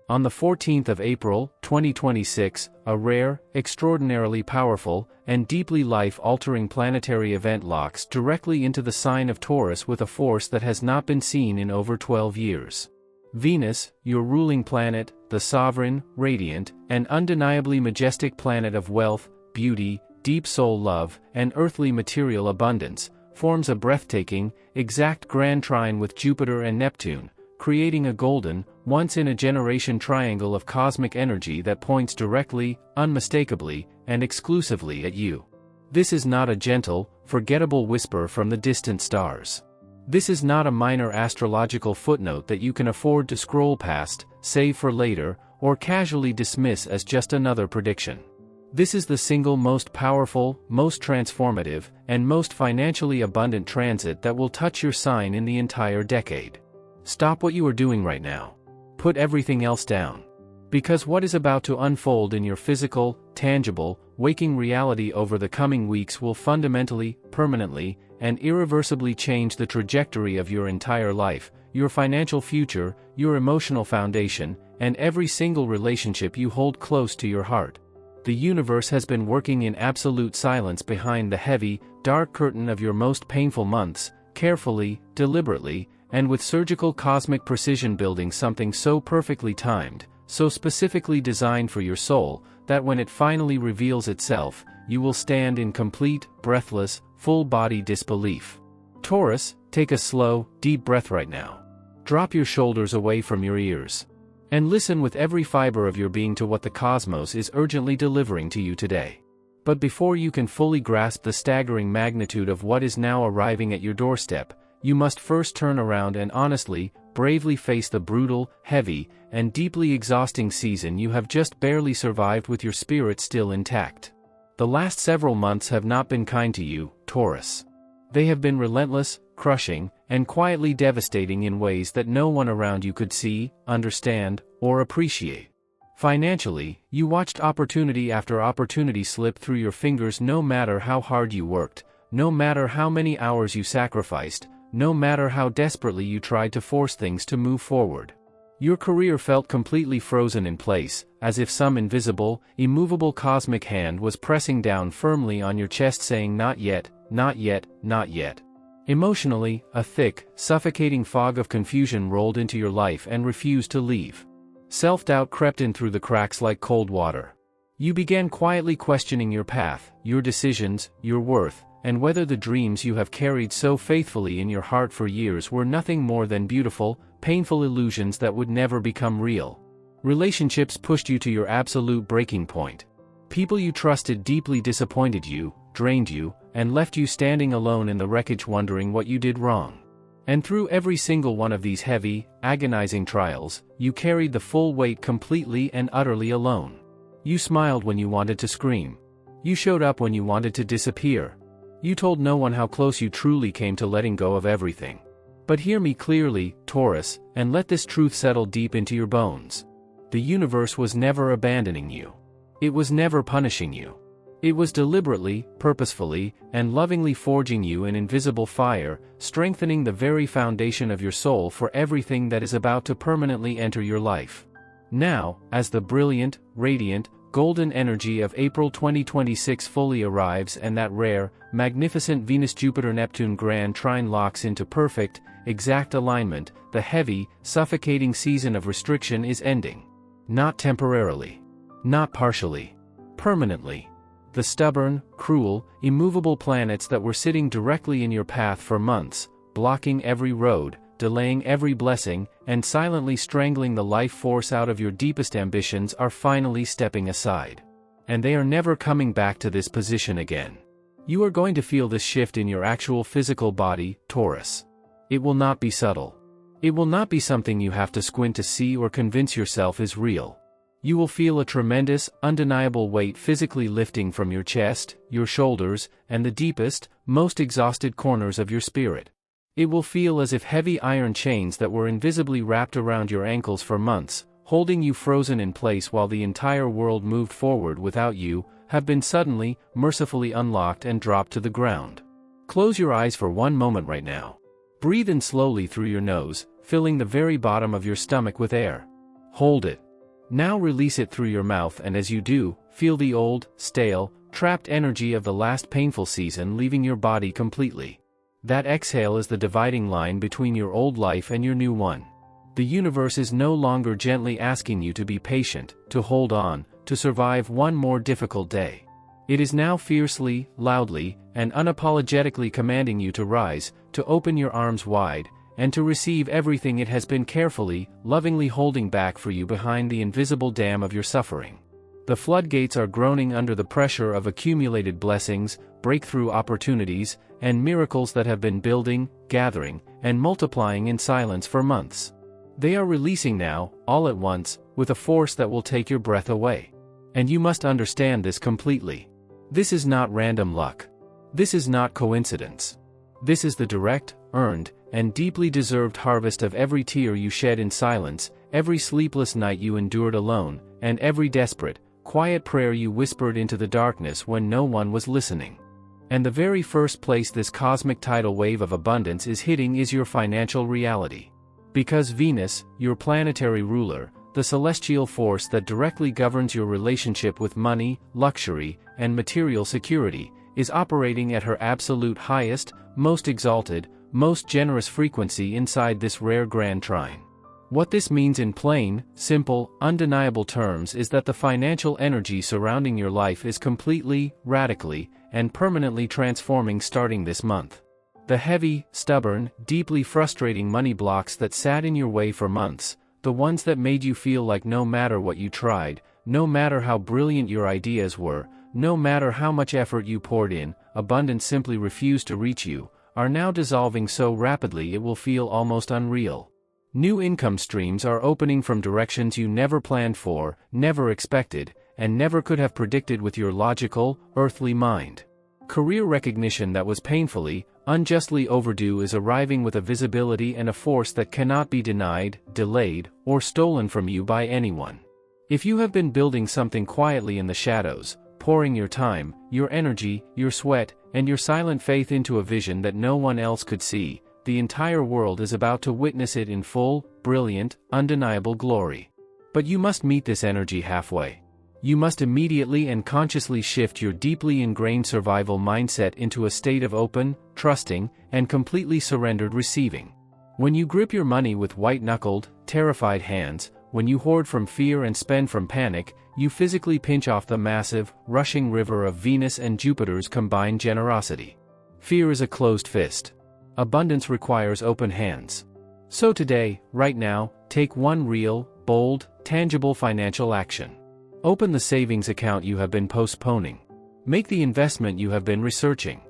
On the 14th of April, 2026, a rare, extraordinarily powerful, and deeply life-altering planetary event locks directly into the sign of Taurus with a force that has not been seen in over 12 years. Venus, your ruling planet, the sovereign, radiant, and undeniably majestic planet of wealth, beauty, deep soul love, and earthly material abundance, forms a breathtaking, exact grand trine with Jupiter and Neptune, creating a golden, once-in-a-generation triangle of cosmic energy that points directly, unmistakably, and exclusively at you. This is not a gentle, forgettable whisper from the distant stars. This is not a minor astrological footnote that you can afford to scroll past, save for later, or casually dismiss as just another prediction. This is the single most powerful, most transformative, and most financially abundant transit that will touch your sign in the entire decade. Stop what you are doing right now. Put everything else down. Because what is about to unfold in your physical, tangible, waking reality over the coming weeks will fundamentally, permanently, and irreversibly change the trajectory of your entire life, your financial future, your emotional foundation, and every single relationship you hold close to your heart. The universe has been working in absolute silence behind the heavy, dark curtain of your most painful months, carefully, deliberately, and with surgical cosmic precision building something so perfectly timed, so specifically designed for your soul, that when it finally reveals itself, you will stand in complete, breathless, full-body disbelief. Taurus, take a slow, deep breath right now. Drop your shoulders away from your ears. And listen with every fiber of your being to what the cosmos is urgently delivering to you today. But before you can fully grasp the staggering magnitude of what is now arriving at your doorstep, you must first turn around and honestly, bravely face the brutal, heavy, and deeply exhausting season you have just barely survived with your spirit still intact. The last several months have not been kind to you, Taurus. They have been relentless, crushing, and quietly devastating in ways that no one around you could see, understand, or appreciate. Financially, you watched opportunity after opportunity slip through your fingers no matter how hard you worked, no matter how many hours you sacrificed, no matter how desperately you tried to force things to move forward. Your career felt completely frozen in place, as if some invisible, immovable cosmic hand was pressing down firmly on your chest saying not yet, not yet, not yet. Emotionally, a thick, suffocating fog of confusion rolled into your life and refused to leave. Self-doubt crept in through the cracks like cold water. You began quietly questioning your path, your decisions, your worth, and whether the dreams you have carried so faithfully in your heart for years were nothing more than beautiful, painful illusions that would never become real. Relationships pushed you to your absolute breaking point. People you trusted deeply disappointed you, drained you, and left you standing alone in the wreckage wondering what you did wrong. And through every single one of these heavy, agonizing trials, you carried the full weight completely and utterly alone. You smiled when you wanted to scream. You showed up when you wanted to disappear. You told no one how close you truly came to letting go of everything. But hear me clearly, Taurus, and let this truth settle deep into your bones. The universe was never abandoning you. It was never punishing you. It was deliberately, purposefully, and lovingly forging you an invisible fire, strengthening the very foundation of your soul for everything that is about to permanently enter your life. Now, as the brilliant, radiant, golden energy of April 2026 fully arrives and that rare, magnificent Venus-Jupiter-Neptune grand trine locks into perfect, exact alignment, the heavy, suffocating season of restriction is ending. Not temporarily. Not partially. Permanently. The stubborn, cruel, immovable planets that were sitting directly in your path for months, blocking every road, delaying every blessing, and silently strangling the life force out of your deepest ambitions are finally stepping aside. And they are never coming back to this position again. You are going to feel this shift in your actual physical body, Taurus. It will not be subtle. It will not be something you have to squint to see or convince yourself is real. You will feel a tremendous, undeniable weight physically lifting from your chest, your shoulders, and the deepest, most exhausted corners of your spirit. It will feel as if heavy iron chains that were invisibly wrapped around your ankles for months, holding you frozen in place while the entire world moved forward without you, have been suddenly, mercifully unlocked and dropped to the ground. Close your eyes for one moment right now. Breathe in slowly through your nose, filling the very bottom of your stomach with air. Hold it. Now release it through your mouth, and as you do, feel the old, stale, trapped energy of the last painful season leaving your body completely. That exhale is the dividing line between your old life and your new one. The universe is no longer gently asking you to be patient, to hold on, to survive one more difficult day. It is now fiercely, loudly, and unapologetically commanding you to rise, to open your arms wide, and to receive everything it has been carefully, lovingly holding back for you behind the invisible dam of your suffering. The floodgates are groaning under the pressure of accumulated blessings, breakthrough opportunities, and miracles that have been building, gathering, and multiplying in silence for months. They are releasing now, all at once, with a force that will take your breath away. And you must understand this completely. This is not random luck. This is not coincidence. This is the direct, earned, and deeply deserved harvest of every tear you shed in silence, every sleepless night you endured alone, and every desperate, quiet prayer you whispered into the darkness when no one was listening. And the very first place this cosmic tidal wave of abundance is hitting is your financial reality. Because Venus, your planetary ruler, the celestial force that directly governs your relationship with money, luxury, and material security, is operating at her absolute highest, most exalted, most generous frequency inside this rare grand trine. What this means in plain, simple, undeniable terms is that the financial energy surrounding your life is completely, radically, and permanently transforming starting this month. The heavy, stubborn, deeply frustrating money blocks that sat in your way for months, the ones that made you feel like no matter what you tried, no matter how brilliant your ideas were, no matter how much effort you poured in, abundance simply refused to reach you, are now dissolving so rapidly it will feel almost unreal. New income streams are opening from directions you never planned for, never expected, and never could have predicted with your logical, earthly mind. Career recognition that was painfully, unjustly overdue is arriving with a visibility and a force that cannot be denied, delayed, or stolen from you by anyone. If you have been building something quietly in the shadows, pouring your time, your energy, your sweat, and your silent faith into a vision that no one else could see, the entire world is about to witness it in full, brilliant, undeniable glory. But you must meet this energy halfway. You must immediately and consciously shift your deeply ingrained survival mindset into a state of open, trusting, and completely surrendered receiving. When you grip your money with white-knuckled, terrified hands, when you hoard from fear and spend from panic, you physically pinch off the massive, rushing river of Venus and Jupiter's combined generosity. Fear is a closed fist. Abundance requires open hands. So today, right now, take one real, bold, tangible financial action. Open the savings account you have been postponing. Make the investment you have been researching.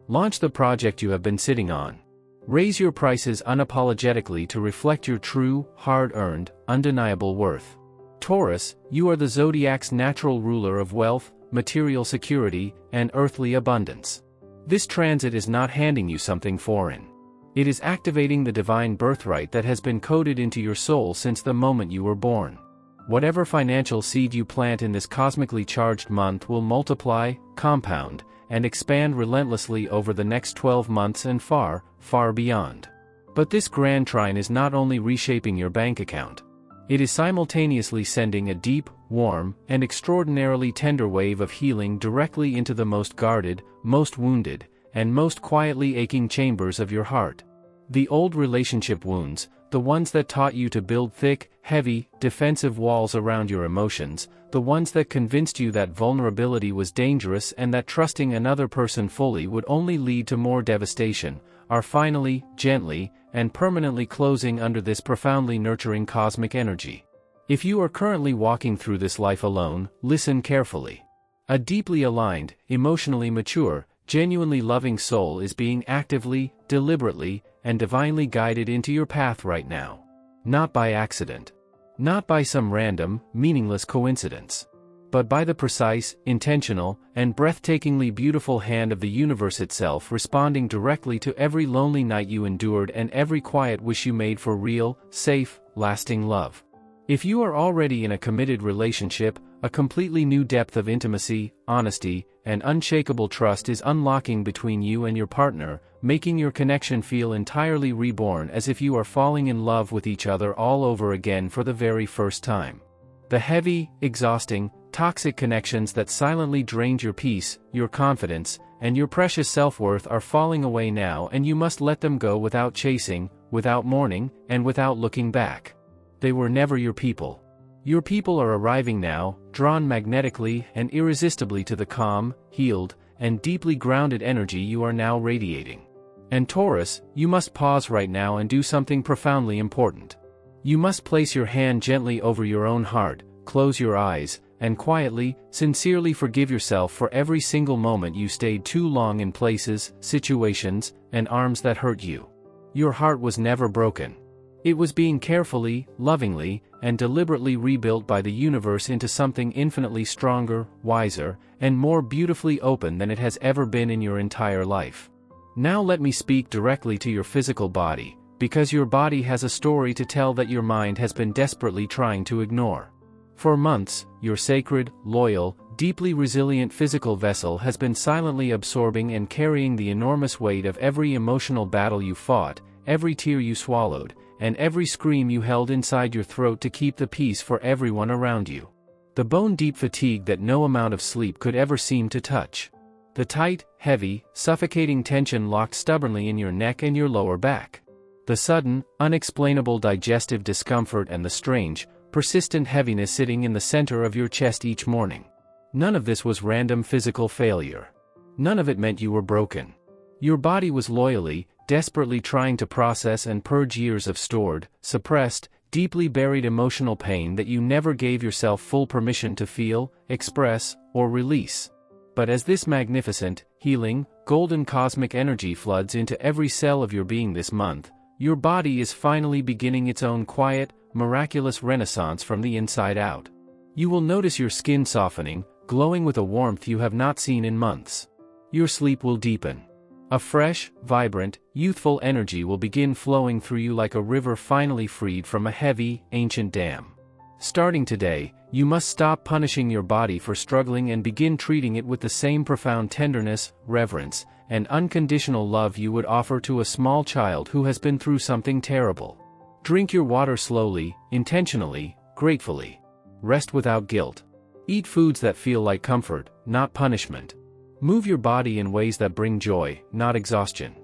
Launch the project you have been sitting on. Raise your prices unapologetically to reflect your true, hard-earned, undeniable worth. Taurus, you are the zodiac's natural ruler of wealth, material security, and earthly abundance. This transit is not handing you something foreign. It is activating the divine birthright that has been coded into your soul since the moment you were born. Whatever financial seed you plant in this cosmically charged month will multiply, compound, and expand relentlessly over the next 12 months and far, far beyond. But this grand trine is not only reshaping your bank account. It is simultaneously sending a deep, warm, and extraordinarily tender wave of healing directly into the most guarded, most wounded, and most quietly aching chambers of your heart. The old relationship wounds, the ones that taught you to build thick, heavy, defensive walls around your emotions, the ones that convinced you that vulnerability was dangerous and that trusting another person fully would only lead to more devastation, are finally, gently, and permanently closing under this profoundly nurturing cosmic energy. If you are currently walking through this life alone, listen carefully. A deeply aligned, emotionally mature, genuinely loving soul is being actively, deliberately, and divinely guided into your path right now. Not by accident. Not by some random, meaningless coincidence. But by the precise, intentional, and breathtakingly beautiful hand of the universe itself responding directly to every lonely night you endured and every quiet wish you made for real, safe, lasting love. If you are already in a committed relationship, a completely new depth of intimacy, honesty, and unshakable trust is unlocking between you and your partner, making your connection feel entirely reborn as if you are falling in love with each other all over again for the very first time. The heavy, exhausting, toxic connections that silently drained your peace, your confidence, and your precious self-worth are falling away now, and you must let them go without chasing, without mourning, and without looking back. They were never your people. Your people are arriving now, drawn magnetically and irresistibly to the calm, healed, and deeply grounded energy you are now radiating. And Taurus, you must pause right now and do something profoundly important. You must place your hand gently over your own heart, close your eyes, and quietly, sincerely forgive yourself for every single moment you stayed too long in places, situations, and arms that hurt you. Your heart was never broken. It was being carefully, lovingly, and deliberately rebuilt by the universe into something infinitely stronger, wiser, and more beautifully open than it has ever been in your entire life. Now let me speak directly to your physical body, because your body has a story to tell that your mind has been desperately trying to ignore. For months, your sacred, loyal, deeply resilient physical vessel has been silently absorbing and carrying the enormous weight of every emotional battle you fought, every tear you swallowed, and every scream you held inside your throat to keep the peace for everyone around you. The bone-deep fatigue that no amount of sleep could ever seem to touch. The tight, heavy, suffocating tension locked stubbornly in your neck and your lower back. The sudden, unexplainable digestive discomfort and the strange, persistent heaviness sitting in the center of your chest each morning. None of this was random physical failure. None of it meant you were broken. Your body was loyally, desperately trying to process and purge years of stored, suppressed, deeply buried emotional pain that you never gave yourself full permission to feel, express, or release. But as this magnificent, healing, golden cosmic energy floods into every cell of your being this month, your body is finally beginning its own quiet, miraculous renaissance from the inside out. You will notice your skin softening, glowing with a warmth you have not seen in months. Your sleep will deepen. A fresh, vibrant, youthful energy will begin flowing through you like a river finally freed from a heavy, ancient dam. Starting today, you must stop punishing your body for struggling and begin treating it with the same profound tenderness, reverence, and unconditional love you would offer to a small child who has been through something terrible. Drink your water slowly, intentionally, gratefully. Rest without guilt. Eat foods that feel like comfort, not punishment. Move your body in ways that bring joy, not exhaustion.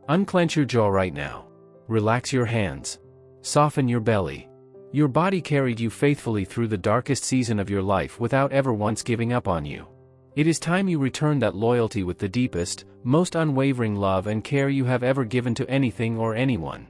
Unclench your jaw right now. Relax your hands. Soften your belly. Your body carried you faithfully through the darkest season of your life without ever once giving up on you. It is time you return that loyalty with the deepest, most unwavering love and care you have ever given to anything or anyone.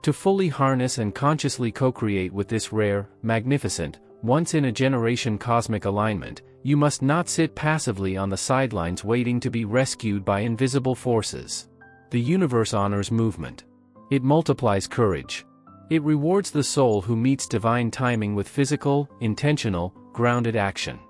To fully harness and consciously co-create with this rare, magnificent, once-in-a-generation cosmic alignment, you must not sit passively on the sidelines waiting to be rescued by invisible forces. The universe honors movement. It multiplies courage. It rewards the soul who meets divine timing with physical, intentional, grounded action.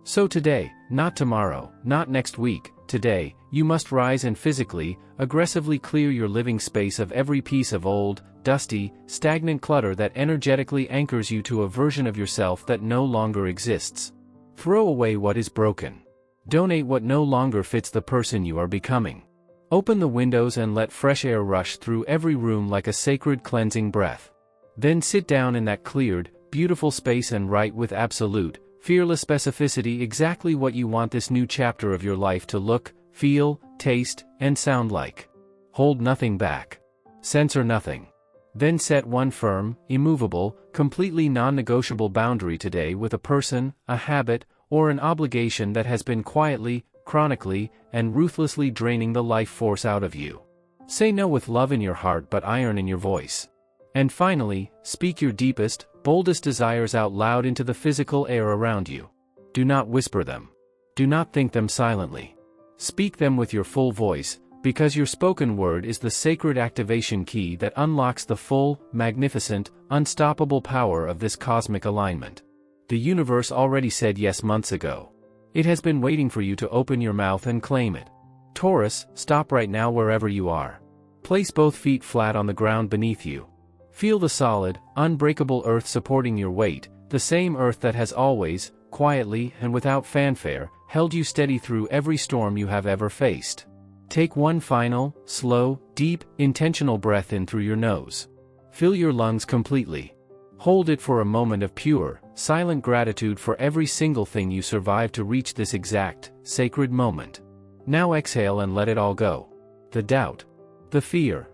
So today, not tomorrow, not next week, today, you must rise and physically, aggressively clear your living space of every piece of old, dusty, stagnant clutter that energetically anchors you to a version of yourself that no longer exists. Throw away what is broken. Donate what no longer fits the person you are becoming. Open the windows and let fresh air rush through every room like a sacred cleansing breath. Then sit down in that cleared, beautiful space and write with absolute, fearless specificity exactly what you want this new chapter of your life to look, feel, taste, and sound like. Hold nothing back. Censor nothing. Then set one firm, immovable, completely non-negotiable boundary today with a person, a habit, or an obligation that has been quietly, chronically, and ruthlessly draining the life force out of you. Say no with love in your heart but iron in your voice. And finally, speak your deepest, boldest desires out loud into the physical air around you. Do not whisper them. Do not think them silently. Speak them with your full voice, because your spoken word is the sacred activation key that unlocks the full, magnificent, unstoppable power of this cosmic alignment. The universe already said yes months ago. It has been waiting for you to open your mouth and claim it. Taurus, stop right now wherever you are. Place both feet flat on the ground beneath you. Feel the solid, unbreakable earth supporting your weight, the same earth that has always, quietly and without fanfare, held you steady through every storm you have ever faced. Take one final, slow, deep, intentional breath in through your nose. Fill your lungs completely. Hold it for a moment of pure, silent gratitude for every single thing you survived to reach this exact, sacred moment. Now exhale and let it all go. The doubt. The fear.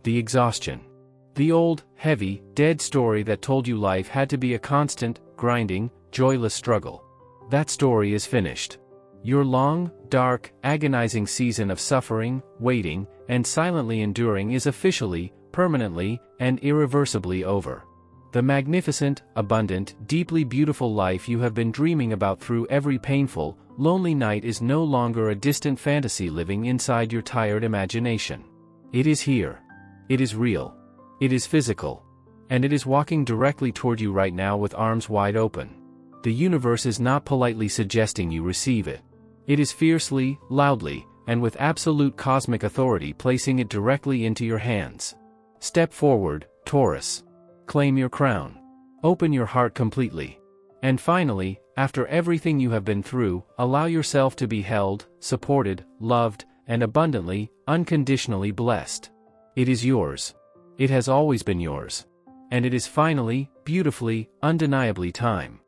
The exhaustion. The old, heavy, dead story that told you life had to be a constant, grinding, joyless struggle. That story is finished. Your long, dark, agonizing season of suffering, waiting, and silently enduring is officially, permanently, and irreversibly over. The magnificent, abundant, deeply beautiful life you have been dreaming about through every painful, lonely night is no longer a distant fantasy living inside your tired imagination. It is here. It is real. It is physical. And it is walking directly toward you right now with arms wide open. The universe is not politely suggesting you receive it. It is fiercely, loudly, and with absolute cosmic authority placing it directly into your hands. Step forward, Taurus. Claim your crown. Open your heart completely. And finally, after everything you have been through, allow yourself to be held, supported, loved, and abundantly, unconditionally blessed. It is yours. It has always been yours. And it is finally, beautifully, undeniably time.